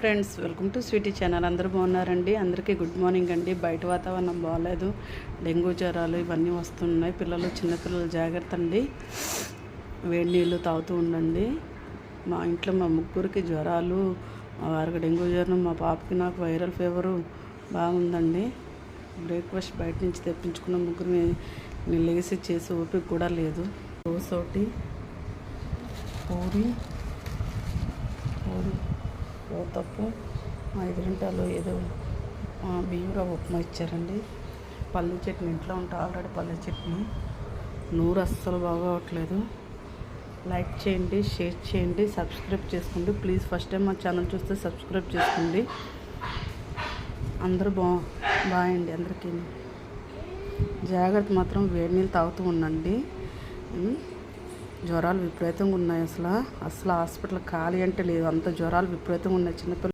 Friends, welcome to sweety channel. అందరూ బాగున్నారండి? అందరికీ గుడ్ మార్నింగ్ అండి. బయట వాతావరణం బాగాలేదు, డెంగ్యూ జ్వరాలు ఇవన్నీ వస్తున్నాయి. చిన్నపిల్లలు జాగ్రత్త అండి. వేడి నీళ్ళు తాగుతూ ఉండండి. మా ఇంట్లో మా ముగ్గురికి జ్వరాలు, మా వారికి డెంగ్యూ జ్వరం, మా పాపకి నాకు వైరల్ ఫీవరు బాగుందండి. బ్రేక్ఫాస్ట్ బయట నుంచి తెప్పించుకున్న ముగ్గురిని నేను లేసి చేసి ఓపిక కూడా లేదు. దోసోటి పూరి తప్పు 5 గంటలు ఏదో బియ్యం ఉప్మా ఇచ్చారండి. పల్లి చట్నీ ఇంట్లో ఉంటే ఆల్రెడీ పల్లి చట్నీ. నూరు అస్సలు బాగోవట్లేదు. లైక్ చేయండి, షేర్ చేయండి, సబ్స్క్రైబ్ చేసుకోండి ప్లీజ్. ఫస్ట్ టైం మా ఛానల్ చూస్తే సబ్స్క్రైబ్ చేసుకోండి. అందరూ బాయండి. అందరికీ జాగ్రత్త, మాత్రం వేడి నీళ్ళు తాగుతూ ఉండండి. జ్వరాలు విపరీతంగా ఉన్నాయి. అసలు హాస్పిటల్ ఖాళీ అంటే లేదు, అంత జ్వరాలు విపరీతంగా ఉన్నాయి. చిన్నపిల్లలు